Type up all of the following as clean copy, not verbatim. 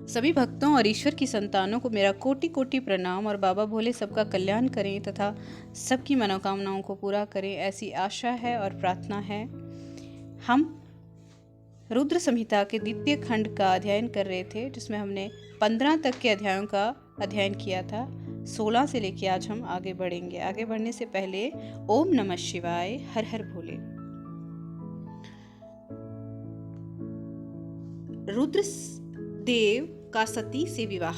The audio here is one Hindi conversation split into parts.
सभी भक्तों और ईश्वर की संतानों को मेरा कोटि कोटि प्रणाम और बाबा भोले सबका कल्याण करें तथा सबकी मनोकामनाओं को पूरा करें, ऐसी आशा है और प्रार्थना है। हम रुद्र संहिता के द्वितीय खंड का अध्ययन कर रहे थे, जिसमें हमने 15 तक के अध्यायों का अध्ययन किया था। 16 से लेके आज हम आगे बढ़ेंगे। आगे बढ़ने से पहले ओम नमः शिवाय, हर हर भोले। रुद्र देव का सती से विवाह।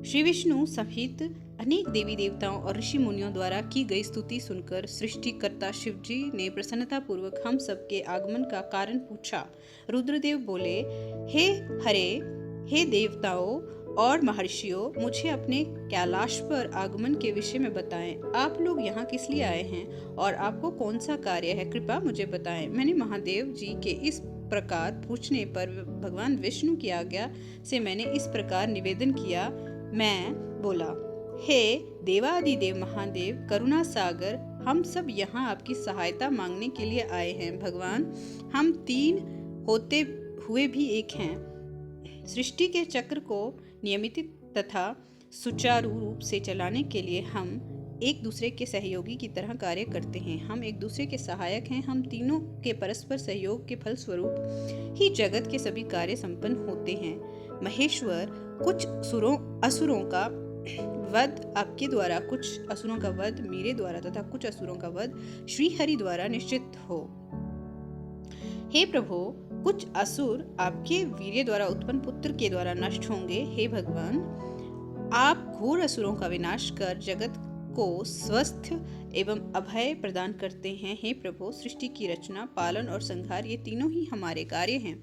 श्री विष्णु सहित अनेक देवी देवताओं और ऋषि मुनियों द्वारा की गई स्तुति सुनकर सृष्टिकर्ता शिव जी ने प्रसन्नता पूर्वक हम सबके आगमन का कारण पूछा। रुद्रदेव बोले, हे हरे, हे देवताओं और महर्षियों, मुझे अपने कैलाश पर आगमन के विषय में बताएं। आप लोग यहाँ किस लिए आए हैं और आपको कौन सा कार्य है, कृपया मुझे बताएं। मैंने महादेव जी के इस प्रकार पूछने पर भगवान विष्णु की आज्ञा से मैंने इस प्रकार निवेदन किया। मैं बोला, हे देवादिदेव महादेव करुणा सागर, हम सब यहाँ आपकी सहायता मांगने के लिए आए हैं। भगवान, हम 3 होते हुए भी एक हैं। सृष्टि के चक्र को नियमित तथा सुचारू रूप से चलाने के लिए हम एक दूसरे के सहयोगी की तरह कार्य करते हैं। हम एक दूसरे के सहायक हैं। हम तीनों के परस्पर सहयोग के फलस्वरूप ही जगत के सभी कार्य संपन्न होते हैं। महेश्वर, कुछ असुरों का वध आपके द्वारा, कुछ असुरों का वध मेरे द्वारा तथा कुछ असुरों का वध श्री हरि द्वारा निश्चित हो। हे प्रभु, कुछ असुर आपके वीर्य द्वारा उत्पन्न पुत्र के द्वारा नष्ट होंगे। हे भगवान, आप घोर असुरों का विनाश कर जगत को स्वस्थ एवं अभय प्रदान करते हैं। हे प्रभु, सृष्टि की रचना, पालन और संहार, ये तीनों ही हमारे कार्य हैं।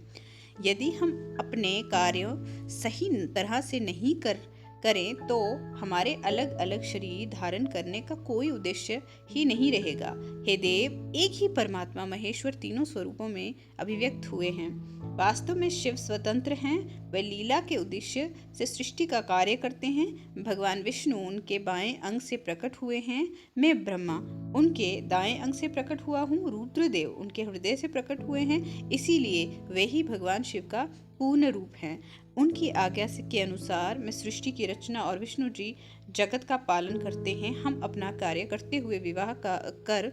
यदि हम अपने कार्य सही तरह से नहीं करें तो हमारे अलग अलग शरीर धारण करने का कोई उद्देश्य ही नहीं रहेगा। हे देव, एक ही परमात्मा महेश्वर तीनों स्वरूपों में अभिव्यक्त हुए हैं। वास्तव में शिव स्वतंत्र हैं। वे लीला के उद्देश्य से सृष्टि का कार्य करते हैं। भगवान विष्णु उनके बाएं अंग से प्रकट हुए हैं। मैं ब्रह्मा उनके दाएं अंग से प्रकट हुआ हूँ। रुद्रदेव उनके हृदय से प्रकट हुए हैं, इसीलिए वे ही भगवान शिव का पूर्ण रूप हैं। उनकी आज्ञा के अनुसार मैं सृष्टि की रचना और विष्णु जी जगत का पालन करते हैं। हम अपना कार्य करते हुए विवाह का कर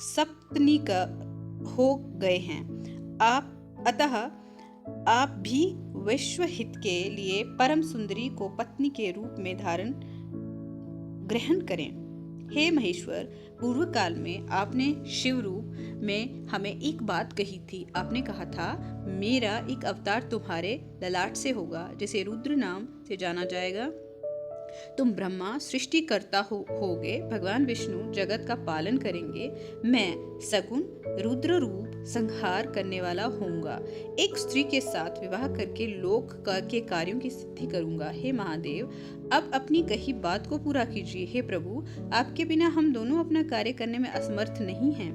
सपत्नीक हो गए हैं। अतः आप भी विश्व हित के लिए परम सुंदरी को पत्नी के रूप में ग्रहण करें। हे महेश्वर, पूर्व काल में आपने शिव रूप में हमें एक बात कही थी। आपने कहा था, मेरा एक अवतार तुम्हारे ललाट से होगा, जिसे रुद्र नाम से जाना जाएगा। तुम ब्रह्मा सृष्टिकर्ता होगे, भगवान विष्णु जगत का पालन करेंगे, मैं सगुण रुद्र रूप संहार करने वाला होऊंगा। एक स्त्री के साथ विवाह करके लोक के कार्यों की सिद्धि करूंगा। हे महादेव, अब अपनी कही बात को पूरा कीजिए। हे प्रभु, आपके बिना हम दोनों अपना कार्य करने में समर्थ नहीं हैं।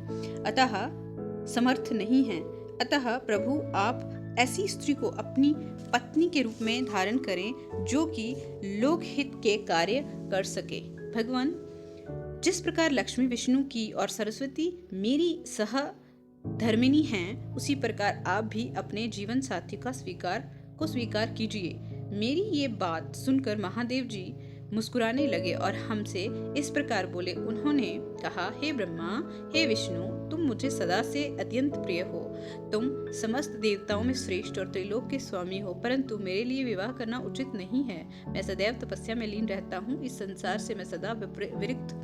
अतः प्रभु, आप ऐसी स्त्री को अपनी पत्नी के रूप में धारण करें जो कि लोक हित के कार्य कर सके। भगवान, जिस प्रकार लक्ष्मी विष्णु की और सरस्वती मेरी सहधर्मिणी हैं, उसी प्रकार आप भी अपने जीवन साथी का स्वीकार कीजिए। मेरी ये बात सुनकर महादेव जी मुस्कुराने लगे और हमसे इस प्रकार बोले। उन्होंने कहा, हे ब्रह्मा, हे विष्णु, तुम मुझे सदा से अत्यंत प्रिय हो। तुम समस्त देवताओं में श्रेष्ठ और त्रिलोक के स्वामी हो, परंतु मेरे लिए विवाह करना उचित नहीं है। मैं सदैव तपस्या में लीन रहता हूँ। इस संसार से मैं सदा विरक्त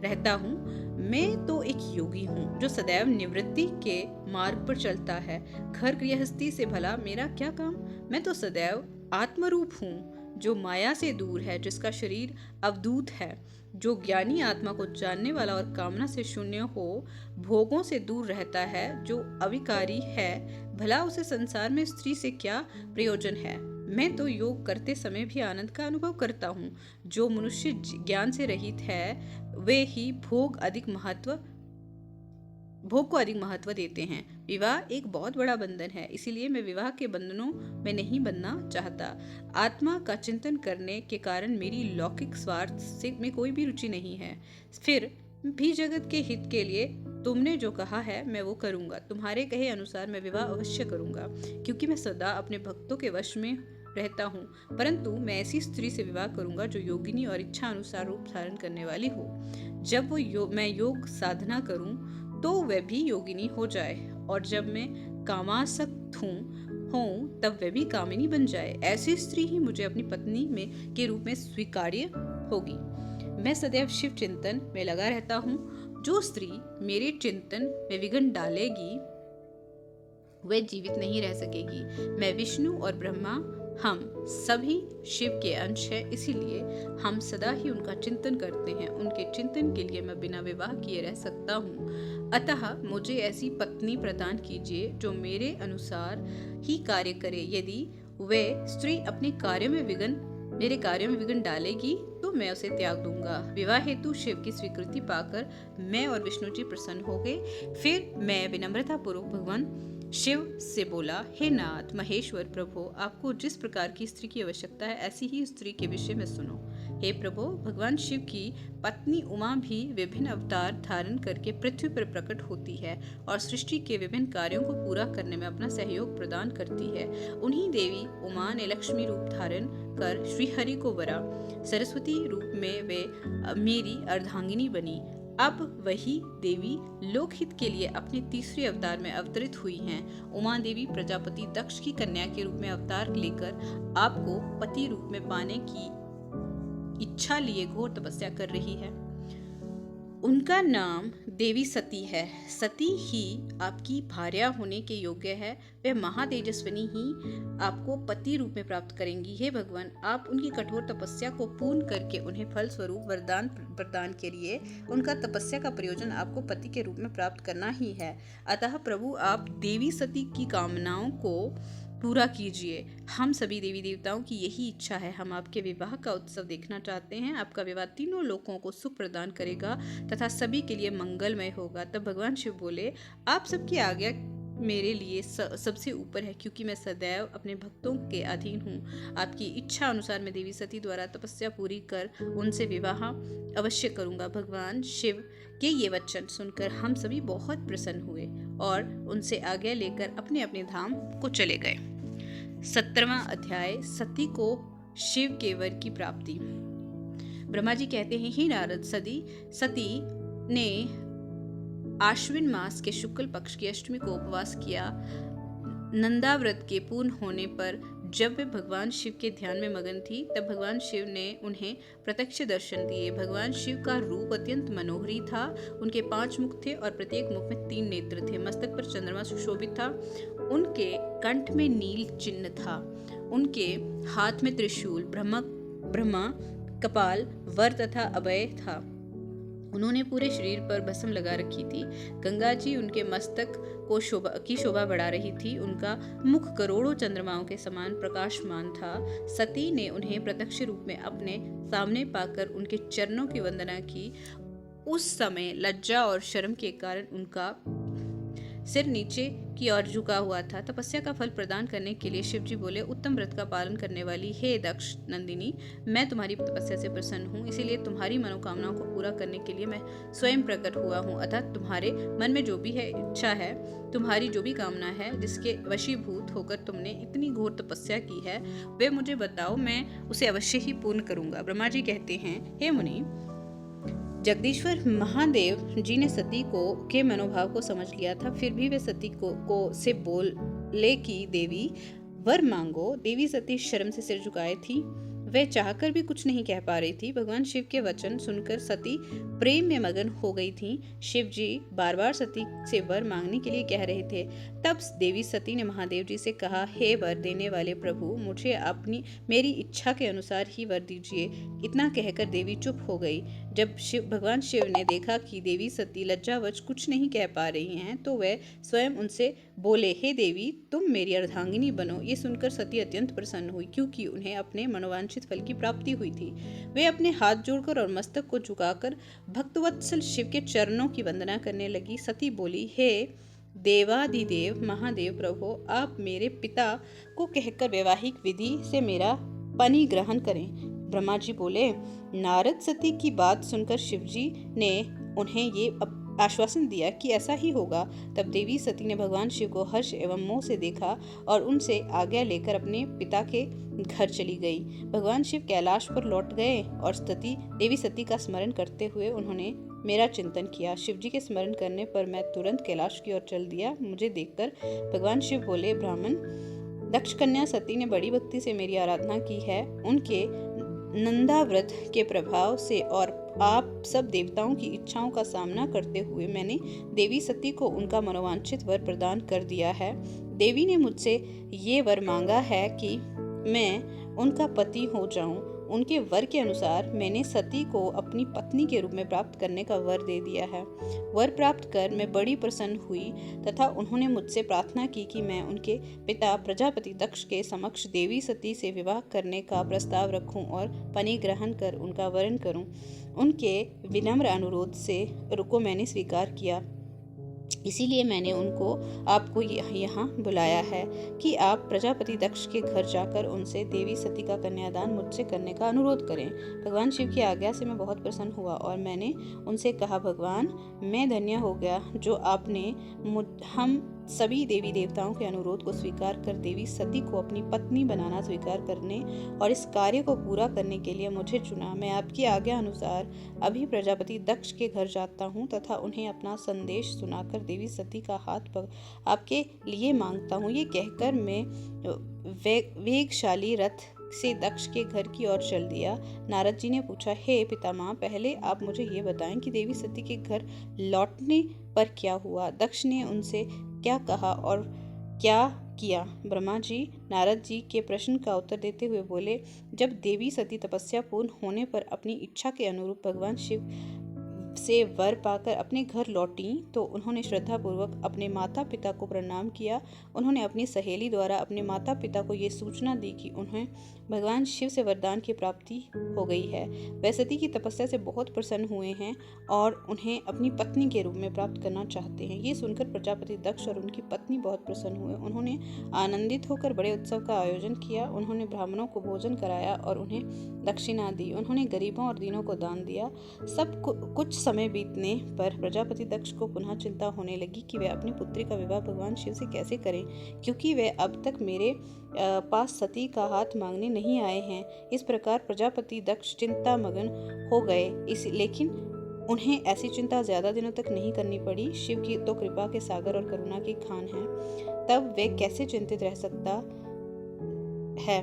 रहता हूँ। मैं तो एक योगी हूँ जो सदैव निवृत्ति के मार्ग पर चलता है। घर गृहस्थी से भला मेरा क्या काम? मैं तो सदैव आत्मरूप हूँ जो माया से दूर है, जिसका शरीर अवधूत है, जो ज्ञानी आत्मा को जानने वाला और कामना से शून्य हो, भोगों से दूर रहता है, जो अविकारी है। भला उसे संसार में स्त्री से क्या प्रयोजन है? मैं तो योग करते समय भी आनंद का अनुभव करता हूँ। जो मनुष्य ज्ञान से रहित है वे ही भोग को अधिक महत्व देते हैं। विवाह एक बहुत बड़ा बंधन है, इसीलिए मैं विवाह के बंधनों में नहीं बनना चाहता। आत्मा का चिंतन करने के कारण मेरी लौकिक स्वार्थ से में कोई भी रुचि नहीं है। फिर भी जगत के हित के लिए तुमने जो कहा है मैं वो करूंगा। तुम्हारे कहे अनुसार मैं विवाह अवश्य करूंगा, क्योंकि मैं सदा अपने भक्तों के वश में रहता हूँ। परंतु मैं ऐसी स्त्री से विवाह करूंगा जो योगिनी और इच्छा अनुसार रूप धारण करने वाली हो। जब मैं योग साधना करूं तो वह भी योगिनी हो जाए, और जब मैं कामासक्त हूँ तब वह भी कामिनी बन जाए। ऐसी स्त्री ही मुझे अपनी पत्नी में के रूप में स्वीकार्य होगी। मैं सदैव शिव चिंतन में लगा रहता हूँ। जो स्त्री मेरे चिंतन में विघ्न डालेगी वह जीवित नहीं रह सकेगी। मैं विष्णु और ब्रह्मा हम सभी शिव के अंश हैं, इसीलिए हम सदा ही उनका चिंतन करते हैं। उनके चिंतन के लिए मैं बिना विवाह किए रह सकता हूँ। अतः मुझे ऐसी पत्नी प्रदान कीजिए जो मेरे अनुसार ही कार्य करे। यदि वह स्त्री अपने मेरे कार्य में विघ्न डालेगी तो मैं उसे त्याग दूंगा। विवाह हेतु शिव की स्वीकृति पाकर मैं और विष्णु जी प्रसन्न हो गए। फिर मैं विनम्रता पूर्वक भगवान शिव से बोला, हे नाथ महेश्वर प्रभु, आपको जिस प्रकार की स्त्री की आवश्यकता है ऐसी ही स्त्री के विषय में सुनो। हे प्रभु, भगवान शिव की पत्नी उमा भी विभिन्न अवतार धारण करके पृथ्वी पर प्रकट होती है और सृष्टि के विभिन्न कार्यों को पूरा करने में अपना सहयोग प्रदान करती है। उन्हीं देवी उमा ने लक्ष्मी रूप धारण कर श्रीहरि को वरा। सरस्वती रूप में वे मेरी अर्धांगिनी बनी। अब वही देवी लोकहित के लिए अपने तीसरे अवतार में अवतरित हुई हैं। उमा देवी प्रजापति दक्ष की कन्या के रूप में अवतार लेकर आपको पति रूप में पाने की इच्छा लिए घोर तपस्या कर रही है। उनका नाम देवी सती है। सती ही आपकी भार्या होने के योग्य है। वे महातेजस्विनी ही आपको पति रूप में प्राप्त करेंगी। हे भगवान, आप उनकी कठोर तपस्या को पूर्ण करके उन्हें फल स्वरूप वरदान प्रदान करिए। उनका तपस्या का प्रयोजन आपको पति के रूप में प्राप्त करना ही है। अतः प्रभु, आप देवी सती की कामनाओं को पूरा कीजिए। हम सभी देवी देवताओं की यही इच्छा है। हम आपके विवाह का उत्सव देखना चाहते हैं। आपका विवाह तीनों लोकों को सुख प्रदान करेगा तथा सभी के लिए मंगलमय होगा। तब भगवान शिव बोले, आप सबकी आज्ञा मेरे लिए सबसे ऊपर है, क्योंकि मैं सदैव अपने भक्तों के अधीन हूँ। आपकी इच्छा अनुसार मैं देवी सती द्वारा तपस्या पूरी कर उनसे विवाह अवश्य करूँगा। भगवान शिव के ये वचन सुनकर हम सभी बहुत प्रसन्न हुए और उनसे आज्ञा लेकर अपने अपने धाम को चले गए। 17वां अध्याय, सती को शिव के वर की प्राप्ति। ब्रह्मा जी कहते हैं, हे नारद, सती ने आश्विन मास के शुक्ल पक्ष की अष्टमी को उपवास किया। नंदाव्रत के पूर्ण होने पर जब वे भगवान शिव के ध्यान में मगन थी, तब भगवान शिव ने उन्हें प्रत्यक्ष दर्शन दिए। भगवान शिव का रूप अत्यंत मनोहरी था। उनके 5 मुख थे और प्रत्येक मुख में 3 नेत्र थे। मस्तक पर चंद्रमा सुशोभित था। उनके कंठ में नील चिन्ह था। उनके हाथ में त्रिशूल, ब्रह्मा, कपाल, वर तथा अभय था। उन्होंने पूरे शरीर पर भस्म लगा रखी थी। गंगा जी उनके मस्तक को शोभा बढ़ा रही थी। उनका मुख करोड़ों चंद्रमाओं के समान प्रकाशमान था। सती ने उन्हें प्रत्यक्ष रूप में अपने सामने पाकर उनके चरणों की वंदना की। उस समय लज्जा और शर्म के कारण उनका सिर नीचे की ओर झुका हुआ था। तपस्या का फल प्रदान करने के लिए शिव जी बोले, उत्तम व्रत का पालन करने वाली हे दक्ष नंदिनी, मैं तुम्हारी तपस्या से प्रसन्न हूँ, इसीलिए तुम्हारी मनोकामनाओं को पूरा करने के लिए मैं स्वयं प्रकट हुआ हूँ। अतः तुम्हारे मन में जो भी है इच्छा है, तुम्हारी जो भी कामना है, जिसके वशीभूत होकर तुमने इतनी घोर तपस्या की है, वे मुझे बताओ, मैं उसे अवश्य ही पूर्ण करूंगा। ब्रह्मा जी कहते हैं, हे मुनि, जगदीश्वर महादेव जी ने सती के मनोभाव को समझ लिया था। फिर भी वे सती से बोले कि देवी वर मांगो। देवी सती शर्म से सिर झुकाए थी। वह चाहकर भी कुछ नहीं कह पा रही थी। भगवान शिव के वचन सुनकर सती प्रेम में मगन हो गई थी। शिव जी बार बार सती से वर मांगने के लिए कह रहे थे। तब देवी सती ने महादेव जी से कहा, हे वर देने वाले प्रभु, मुझे मेरी इच्छा के अनुसार ही वर दीजिए। इतना कहकर देवी चुप हो गई। जब भगवान शिव ने देखा कि देवी सती लज्जावश कुछ नहीं कह पा रही हैं, तो वह स्वयं उनसे बोले, हे देवी, तुम मेरी अर्धांगिनी बनो। ये सुनकर सती अत्यंत प्रसन्न हुई, क्योंकि उन्हें अपने मनोवांछित फल की प्राप्ति हुई थी। वे अपने हाथ जोड़कर और मस्तक को झुकाकर भक्तवत्सल शिव के चरणों की वंदना करने लगी। सती बोली, हे देवाधिदेव महादेव प्रभु, आप मेरे पिता को कहकर वैवाहिक विधि से मेरा पनि ग्रहण करें। ब्रह्मा जी बोले, नारद, सती की बात सुनकर शिव जी ने उन्हें ये आश्वासन दिया कि ऐसा ही होगा। तब देवी सती ने भगवान शिव को हर्ष एवं मोह से देखा और उनसे आज्ञा लेकर अपने पिता के घर चली गई। भगवान शिव कैलाश पर लौट गए और देवी सती का स्मरण करते हुए उन्होंने मेरा चिंतन किया। शिव जी के स्मरण करने पर मैं तुरंत कैलाश की ओर चल दिया। मुझे देखकर भगवान शिव बोले, ब्राह्मण, दक्ष कन्या सती ने बड़ी भक्ति से मेरी आराधना की है। उनके नंदा व्रत के प्रभाव से और आप सब देवताओं की इच्छाओं का सामना करते हुए मैंने देवी सती को उनका मनोवांछित वर प्रदान कर दिया है। देवी ने मुझसे ये वर मांगा है कि मैं उनका पति हो जाऊं। उनके वर के अनुसार मैंने सती को अपनी पत्नी के रूप में प्राप्त करने का वर दे दिया है। वर प्राप्त कर मैं बड़ी प्रसन्न हुई तथा उन्होंने मुझसे प्रार्थना की कि मैं उनके पिता प्रजापति दक्ष के समक्ष देवी सती से विवाह करने का प्रस्ताव रखूं और पति ग्रहण कर उनका वरण करूं। उनके विनम्र अनुरोध से को मैंने स्वीकार किया। इसीलिए मैंने आपको यहाँ बुलाया है कि आप प्रजापति दक्ष के घर जाकर उनसे देवी सती का कन्यादान मुझसे करने का अनुरोध करें। भगवान शिव की आज्ञा से मैं बहुत प्रसन्न हुआ और मैंने उनसे कहा, भगवान, मैं धन्य हो गया जो आपने हम सभी देवी देवताओं के अनुरोध को स्वीकार कर देवी सती को अपनी पत्नी बनाना स्वीकार करने और इस कार्य को पूरा करने के लिए मुझे चुना। मैं आपकी आज्ञा अनुसार अभी प्रजापति दक्ष के घर जाता हूँ तथा उन्हें अपना संदेश सुनाकर देवी सती का हाथ आपके लिए मांगता हूँ। ये कहकर मैं वेगशाली रथ से दक्ष के घर की ओर चल दिया। नारद जी ने पूछा, हे पितामह, पहले आप मुझे ये बताएं कि देवी सती के घर लौटने पर क्या हुआ? दक्ष ने उनसे क्या कहा और क्या किया? ब्रह्मा जी नारद जी के प्रश्न का उत्तर देते हुए बोले, जब देवी सती तपस्या पूर्ण होने पर अपनी इच्छा के अनुरूप भगवान शिव से वर पाकर अपने घर लौटी तो उन्होंने श्रद्धापूर्वक अपने माता पिता को प्रणाम किया। उन्होंने अपनी सहेली द्वारा अपने माता पिता को ये सूचना दी कि उन्हें भगवान शिव से वरदान की प्राप्ति हो गई है। वे सती की तपस्या से बहुत प्रसन्न हुए हैं और उन्हें अपनी पत्नी के रूप में प्राप्त करना चाहते हैं। ये सुनकर प्रजापति दक्ष और उनकी पत्नी बहुत प्रसन्न हुए। उन्होंने आनंदित होकर बड़े उत्सव का आयोजन किया। उन्होंने ब्राह्मणों को भोजन कराया और उन्हें दक्षिणा दी। उन्होंने गरीबों और दीनों को दान दिया। कुछ समय बीतने पर प्रजापति दक्ष को पुनः चिंता होने लगी कि वे अपनी पुत्री का विवाह भगवान शिव से कैसे करें, क्योंकि वे अब तक मेरे पास सती का हाथ मांगने नहीं आए हैं। इस प्रकार प्रजापति दक्ष चिंता मगन हो गए। लेकिन उन्हें ऐसी चिंता ज्यादा दिनों तक नहीं करनी पड़ी। शिव की तो कृपा के सागर और करुणा की खान है। तब वे कैसे चिंतित रह सकता है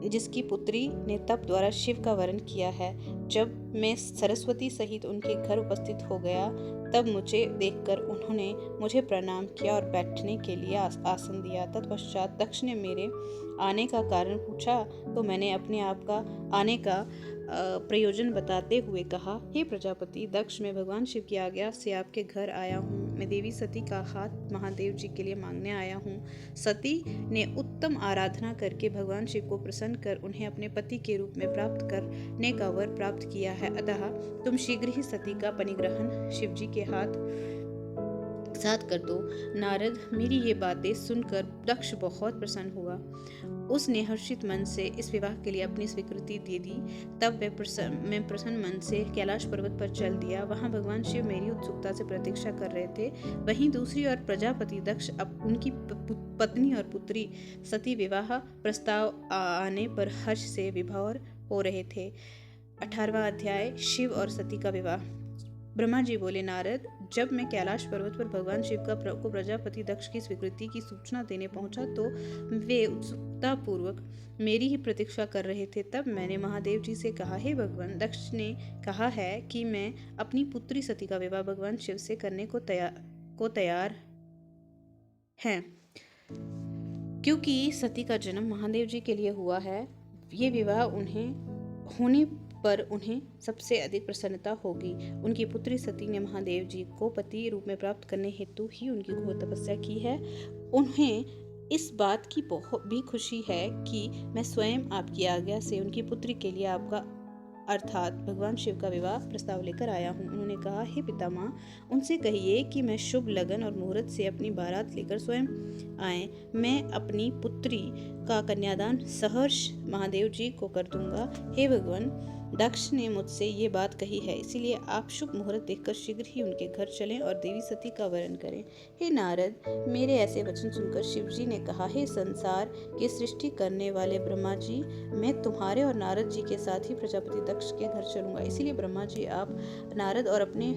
जिसकी पुत्री ने तप द्वारा शिव का वरण किया है। जब मैं सरस्वती सहित उनके घर उपस्थित हो गया तब मुझे देखकर उन्होंने मुझे प्रणाम किया और बैठने के लिए आसन दिया। तत्पश्चात दक्ष ने मेरे आने का कारण पूछा तो मैंने अपने आप का आने का प्रयोजन बताते हुए कहा, हे प्रजापति दक्ष, मैं भगवान शिव की आज्ञा से आपके घर आया हूँ। मैं देवी सती का हाथ महादेव जी के लिए मांगने आया हूँ। सती ने उत्तम आराधना करके भगवान शिव को प्रसन्न कर उन्हें अपने पति के रूप में प्राप्त करने का वर प्राप्त किया है। अतः तुम शीघ्र ही सती का परिग्रहण शिव जी के साथ कर दो। नारद, मेरी ये बातें सुनकर दक्ष बहुत प्रसन्न हुआ। उसने हर्षित मन से इस विवाह के लिए अपनी स्वीकृति दे दी। तब मैं प्रसन्न मन से कैलाश पर्वत पर चल दिया। वहां भगवान शिव मेरी उत्सुकता से प्रतीक्षा कर रहे थे। वहीं दूसरी ओर प्रजापति दक्ष उनकी पत्नी और पुत्री सती विवाह प्रस्ताव आने पर हर्ष से विभोर हो रहे थे। 18वां अध्याय, शिव और सती का विवाह। ब्रह्मा जी बोले, नारद, जब मैं कैलाश पर्वत पर भगवान शिव को प्रजापति दक्ष की स्वीकृति की सूचना देने पहुंचा तो वे उत्सुकता पूर्वक मेरी ही प्रतीक्षा कर रहे थे। तब मैंने महादेव जी से कहा, हे भगवान, दक्ष ने कहा है कि मैं अपनी पुत्री सती का विवाह भगवान शिव से करने को तैयार हैं, क्योंकि सती का जन्म महादेव जी के लिए हुआ है। ये विवाह होने पर उन्हें सबसे अधिक प्रसन्नता होगी। उनकी पुत्री सती ने महादेव जी को पति रूप में प्राप्त करने हेतु ही उनकी घोर तपस्या की है। उन्हें इस बात की बहुत भी खुशी है कि मैं स्वयं आपकी आज्ञा से उनकी पुत्री के लिए आपका अर्थात भगवान शिव का विवाह प्रस्ताव लेकर आया हूँ। उन्होंने कहा, हे पितामह, उनसे कहिए कि मैं शुभ लगन और मुहूर्त से अपनी बारात लेकर स्वयं आए। मैं अपनी पुत्री का कन्यादान सहर्ष महादेव जी को कर दूंगा। हे भगवान, दक्ष ने मुझसे ये बात कही है, इसीलिए आप शुभ मुहूर्त देखकर शीघ्र ही उनके घर चलें और देवी सती का वरण करें। हे नारद, मेरे ऐसे वचन सुनकर शिव जी ने कहा, हे संसार की सृष्टि करने वाले ब्रह्मा जी, मैं तुम्हारे और नारद जी के साथ ही प्रजापति दक्ष के घर चलूंगा। इसीलिए ब्रह्मा जी, आप नारद और अपने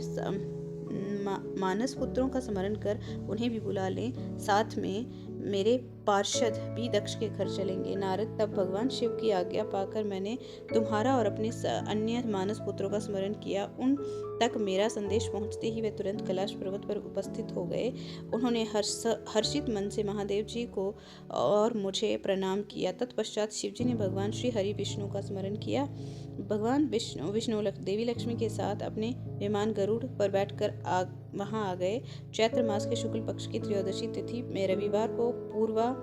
मानस पुत्रों का स्मरण कर उन्हें भी बुला लें, साथ में मेरे पार्षद भी दक्ष के घर चलेंगे। नारद, तब भगवान शिव की आज्ञा पाकर मैंने तुम्हारा और अपने अन्य मानस पुत्रों का स्मरण किया। उन तक मेरा संदेश पहुंचते ही वे तुरंत कैलाश पर्वत पर उपस्थित हो गए। उन्होंने हर्षित मन से महादेव जी को और मुझे प्रणाम किया। तत्पश्चात शिव जी ने भगवान श्री हरि विष्णु का स्मरण किया। भगवान विष्णु देवी लक्ष्मी के साथ अपने विमान गरुड़ पर बैठकर वहां आ गए। चैत्र मास के शुक्ल पक्ष की त्रयोदशी तिथि में रविवार को पूर्वा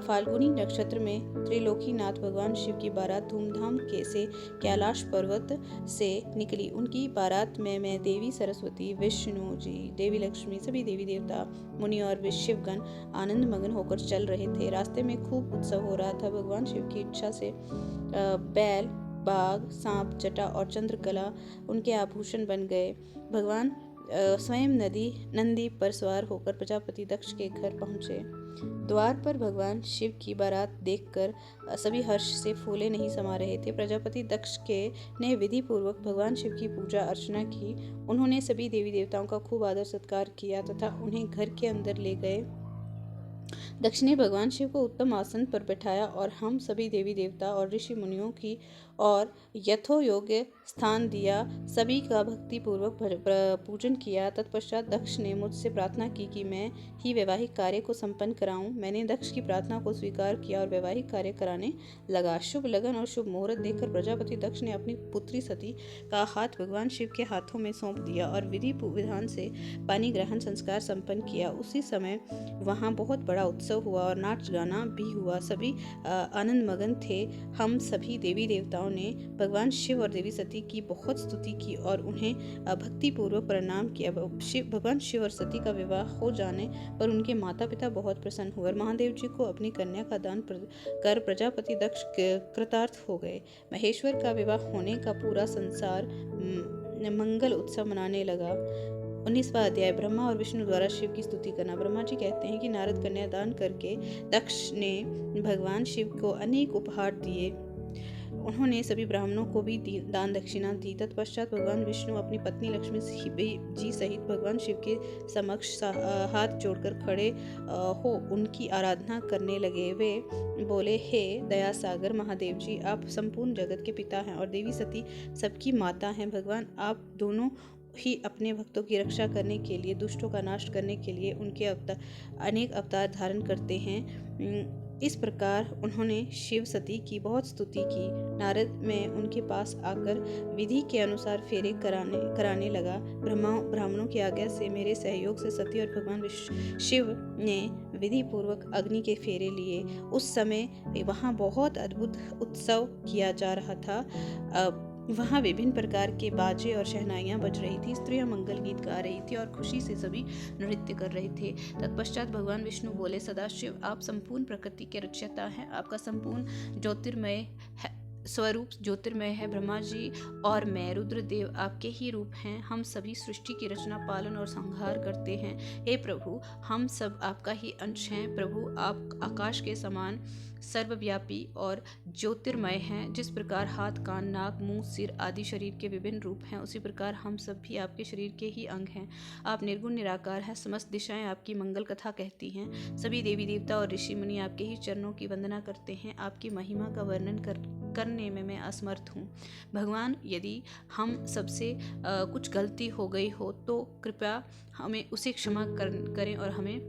फाल्गुनी नक्षत्र में त्रिलोकीनाथ भगवान शिव की बारात धूमधाम से कैलाश पर्वत से निकली। उनकी बारात में मैं देवी सरस्वती, विष्णु जी, देवी लक्ष्मी, सभी देवी देवता, मुनि और शिवगण आनंद मगन होकर चल रहे थे। रास्ते में खूब उत्सव हो रहा था। भगवान शिव की इच्छा से बैल, बाघ, सांप, जटा और चंद्रकला उनके आभूषण बन गए। भगवान स्वयं नंदी पर सवार होकर प्रजापति दक्ष के घर पहुंचे। द्वार पर भगवान शिव की बारात देखकर सभी हर्ष से फूले नहीं समा रहे थे। प्रजापति दक्ष ने विधि पूर्वक भगवान शिव की पूजा अर्चना की। उन्होंने सभी देवी देवताओं का खूब आदर सत्कार किया तथा उन्हें घर के अंदर ले गए। दक्ष ने भगवान शिव को उत्तम आसन पर बैठाया और हम सभी देवी देवता और ऋषि मुनियों की और यथोयोग्य स्थान दिया। सभी का भक्ति पूर्वक पूजन किया। तत्पश्चात दक्ष ने मुझसे प्रार्थना की कि मैं ही वैवाहिक कार्य को संपन्न कराऊं। मैंने दक्ष की प्रार्थना को स्वीकार किया और वैवाहिक कार्य कराने लगा। शुभ लगन और शुभ मुहूर्त देखकर प्रजापति दक्ष ने अपनी पुत्री सती का हाथ भगवान शिव के हाथों में सौंप दिया और विधि विधान से पानी ग्रहण संस्कार संपन्न किया। उसी समय वहां बहुत बड़ा उत्सव हुआ और नाच गाना भी हुआ। सभी आनंद मगन थे। हम सभी देवी देवताओं ने भगवान शिव और देवी सती की बहुत स्तुति की और उन्हें भक्ति पूर्वक प्रणाम किया। भगवान शिव और सती का विवाह हो जाने पर उनके माता पिता बहुत प्रसन्न हुए और महादेव जी को अपनी कन्या का दान कर प्रजापति दक्ष कृतार्थ हो गए। महेश्वर का विवाह होने का पूरा संसार मंगल उत्सव मनाने लगा। 19वां अध्याय, ब्रह्मा और विष्णु द्वारा शिव की स्तुति करना। ब्रह्मा जी कहते हैं कि नारद कन्या दान करके दक्ष ने भगवान शिव को अनेक उपहार दिए। उन्होंने सभी ब्राह्मणों को भी दान दक्षिणा दी। तत्पश्चात भगवान विष्णु अपनी पत्नी लक्ष्मी जी सहित भगवान शिव के समक्ष हाथ जोड़कर खड़े हो उनकी आराधना करने लगे। वे बोले, हे दया सागर महादेव जी, आप संपूर्ण जगत के पिता हैं और देवी सती सबकी माता हैं। भगवान, आप दोनों ही अपने भक्तों की रक्षा करने के लिए, दुष्टों का नाश करने के लिए उनके अनेक अवतार धारण करते हैं। इस प्रकार उन्होंने शिव सती की बहुत स्तुति की। नारद में उनके पास आकर विधि के अनुसार फेरे कराने लगा। ब्राह्मणों की आज्ञा से मेरे सहयोग से सती और भगवान शिव ने विधि पूर्वक अग्नि के फेरे लिए। उस समय वहाँ बहुत अद्भुत उत्सव किया जा रहा था। वहाँ विभिन्न प्रकार के बाजे और शहनाइयाँ बज रही थी। स्त्रियाँ मंगल गीत गा रही थी और खुशी से सभी नृत्य कर रहे थे। तत्पश्चात भगवान विष्णु बोले, सदाशिव, आप संपूर्ण प्रकृति के रचयिता हैं। आपका संपूर्ण ज्योतिर्मय स्वरूप ज्योतिर्मय है। ब्रह्मा जी और मैं रुद्रदेव आपके ही रूप हैं। हम सभी सृष्टि की रचना, पालन और संहार करते हैं। हे प्रभु, हम सब आपका ही अंश हैं। प्रभु, आप आकाश के समान सर्वव्यापी और ज्योतिर्मय हैं। जिस प्रकार हाथ, कान, नाक, मुंह, सिर आदि शरीर के विभिन्न रूप हैं, उसी प्रकार हम सब भी आपके शरीर के ही अंग हैं। आप निर्गुण निराकार हैं। समस्त दिशाएं आपकी मंगल कथा कहती हैं। सभी देवी देवता और ऋषि मुनि आपके ही चरणों की वंदना करते हैं। आपकी महिमा का वर्णन करने में मैं असमर्थ हूँ। भगवान, यदि हम सबसे कुछ गलती हो गई हो तो कृपया हमें उसे क्षमा करें और हमें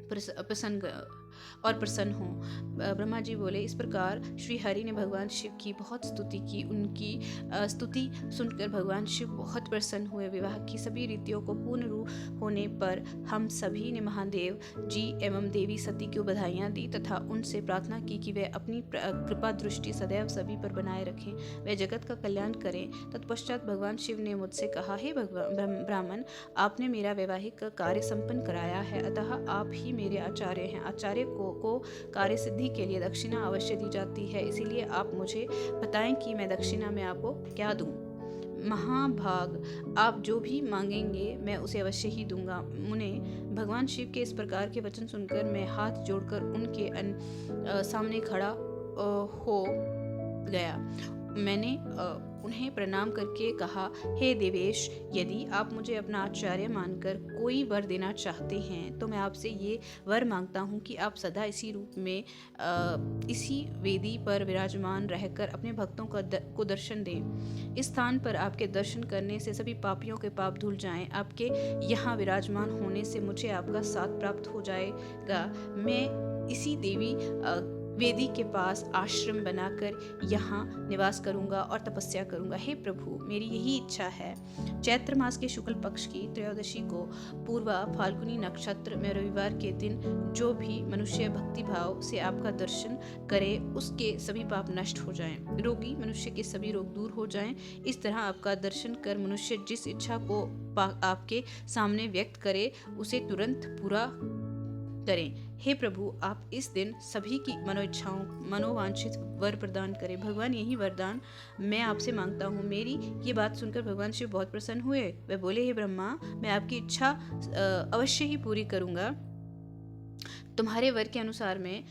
प्रसन्न हो। ब्रह्मा जी बोले, इस प्रकार श्री हरि ने भगवान शिव की बहुत स्तुति की। उनकी स्तुति सुनकर भगवान शिव बहुत प्रसन्न हुए। विवाह की सभी रीतियों को पूर्ण रूप होने पर हम सभी ने महादेव जी एवं देवी सती को बधाइयाँ दी तथा उनसे प्रार्थना की कि वे अपनी कृपा दृष्टि सदैव सभी पर बनाए रखें, वे जगत का कल्याण करें। तत्पश्चात भगवान शिव ने मुझसे कहा, हे ब्राह्मण, आपने मेरा वैवाहिक कार्य संपन्न कराया है, अतः आप ही मेरे आचार्य हैं। आचार्य को कार्य सिद्धि के लिए दक्षिणा अवश्य दी जाती है। इसीलिए आप मुझे बताएं कि मैं दक्षिणा में आपको क्या दूं। महाभाग, आप जो भी मांगेंगे मैं उसे अवश्य ही दूंगा। मुने, भगवान शिव के इस प्रकार के वचन सुनकर मैं हाथ जोड़कर उनके सामने खड़ा हो गया। मैंने उन्हें प्रणाम करके कहा, हे देवेश, यदि आप मुझे अपना आचार्य मानकर कोई वर देना चाहते हैं तो मैं आपसे ये वर मांगता हूँ कि आप सदा इसी रूप में इसी वेदी पर विराजमान रहकर अपने भक्तों को दर्शन दें। इस स्थान पर आपके दर्शन करने से सभी पापियों के पाप धुल जाएं। आपके यहाँ विराजमान होने से मुझे आपका साथ प्राप्त हो जाएगा। मैं इसी देवी वेदी के पास आश्रम बनाकर यहाँ निवास करूँगा और तपस्या करूँगा। हे प्रभु, मेरी यही इच्छा है। चैत्र मास के शुक्ल पक्ष की त्रयोदशी को पूर्वा फाल्गुनी नक्षत्र में रविवार के दिन जो भी मनुष्य भक्ति भाव से आपका दर्शन करे उसके सभी पाप नष्ट हो जाएं, रोगी मनुष्य के सभी रोग दूर हो जाएं। इस तरह आपका दर्शन कर मनुष्य जिस इच्छा को आपके सामने व्यक्त करे उसे तुरंत पूरा करें। हे प्रभु, आप इस दिन सभी की मनोइच्छाओं मनोवांछित वर प्रदान करें। भगवान, यही वरदान मैं आपसे मांगता हूँ। मेरी ये बात सुनकर भगवान शिव बहुत प्रसन्न हुए। वे बोले, हे ब्रह्मा, मैं आपकी इच्छा अवश्य ही पूरी करूँगा। तुम्हारे वर के अनुसार मैं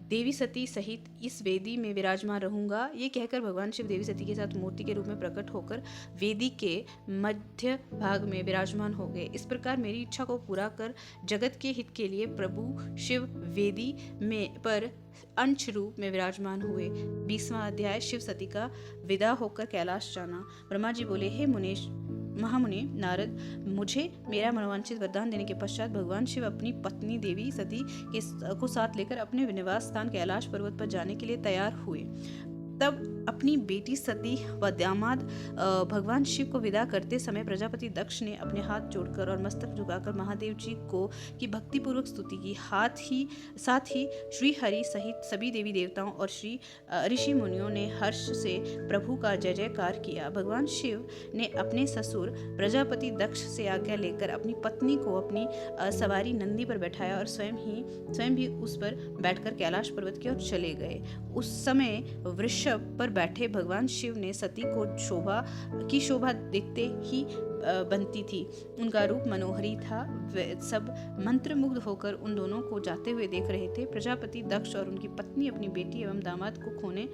देवी सती सहित इस वेदी में विराजमान रहूंगा। ये कहकर भगवान शिव देवी सती के साथ मूर्ति के रूप में प्रकट होकर वेदी के मध्य भाग में विराजमान हो गए। इस प्रकार मेरी इच्छा को पूरा कर जगत के हित के लिए प्रभु शिव वेदी में पर अंश रूप में विराजमान हुए। 20वां अध्याय, शिव सती का विदा होकर कैलाश जाना। ब्रह्मा जी बोले, हे मुनीश महामुनि नारद, मुझे मेरा मनोवांछित वरदान देने के पश्चात भगवान शिव अपनी पत्नी देवी सती को साथ लेकर अपने निवास स्थान कैलाश पर्वत पर जाने के लिए तैयार हुए। तब अपनी बेटी सती व दामाद भगवान शिव को विदा करते समय प्रजापति दक्ष ने अपने हाथ जोड़कर और मस्तक झुकाकर महादेव जी को की भक्तिपूर्वक स्तुति की। साथ ही श्री हरि सहित सभी देवी देवताओं और श्री ऋषि मुनियों ने हर्ष से प्रभु का जय जयकार किया। भगवान शिव ने अपने ससुर प्रजापति दक्ष से आज्ञा लेकर अपनी पत्नी को अपनी सवारी नंदी पर बैठाया और स्वयं भी उस पर बैठकर कैलाश पर्वत की ओर चले गए। उस समय वृषभ पर बैठे भगवान शिव ने सती को शोभा देखते ही बनती थी। उनका रूप मनोहरी था। वे सब मंत्रमुग्ध होकर उन दोनों को जाते हुए देख रहे थे। प्रजापति दक्ष और उनकी पत्नी अपनी बेटी एवं दामाद को खोने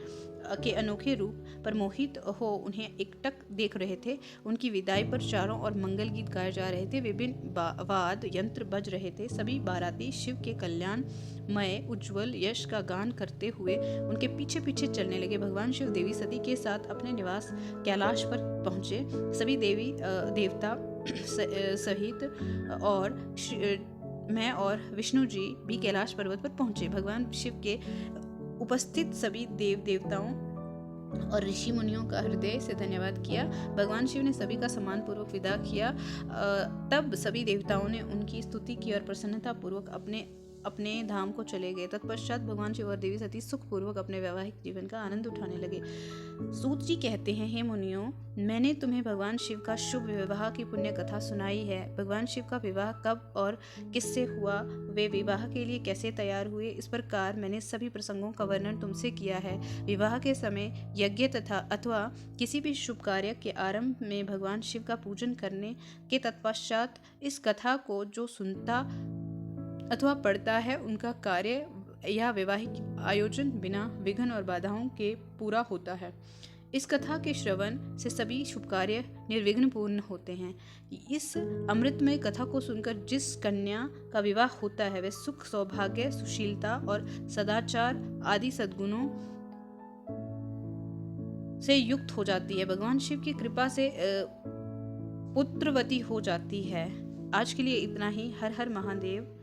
के अनोखे रूप पर मोहित हो उन्हें एकटक देख रहे थे। उनकी विदाई पर चारों ओर मंगल गीत गाए जा रहे थे। विभिन्न वाद यंत्र बज रहे थे। सभी बाराती शिव के कल्याणमय उज्ज्वल यश का गान करते हुए उनके पीछे पीछे चलने लगे। भगवान शिव देवी सती के साथ अपने निवास कैलाश पर पहुंचे। सभी देवी देवता सहित और मैं और विष्णु जी भी कैलाश पर्वत पर पहुंचे। भगवान शिव के उपस्थित सभी देव देवताओं और ऋषि मुनियों का हृदय से धन्यवाद किया। भगवान शिव ने सभी का सम्मान पूर्वक विदा किया। तब सभी देवताओं ने उनकी स्तुति की और प्रसन्नता पूर्वक अपने धाम को चले गए। तत्पश्चात भगवान शिव और देवी सती सुखपूर्वक अपने वैवाहिक जीवन का आनंद उठाने लगे। सूत जी कहते हैं, हे मुनियों, मैंने तुम्हें भगवान शिव का शुभ विवाह की पुण्य कथा सुनाई है। भगवान शिव का विवाह कब और किससे हुआ, वे विवाह के लिए कैसे तैयार हुए, इस प्रकार मैंने सभी प्रसंगों का वर्णन तुमसे किया है। विवाह के समय यज्ञ अथवा किसी भी शुभ कार्य के आरंभ में भगवान शिव का पूजन करने के तत्पश्चात इस कथा को जो सुनता अथवा पढ़ता है उनका कार्य या वैवाहिक आयोजन बिना विघ्न और बाधाओं के पूरा होता है। इस कथा के श्रवण से सभी शुभ कार्य निर्विघ्न पूर्ण होते हैं। इस अमृतमय कथा को सुनकर जिस कन्या का विवाह होता है वह सुख, सौभाग्य, सुशीलता और सदाचार आदि सद्गुणों से युक्त हो जाती है। भगवान शिव की कृपा से पुत्रवती हो जाती है। आज के लिए इतना ही। हर हर महादेव।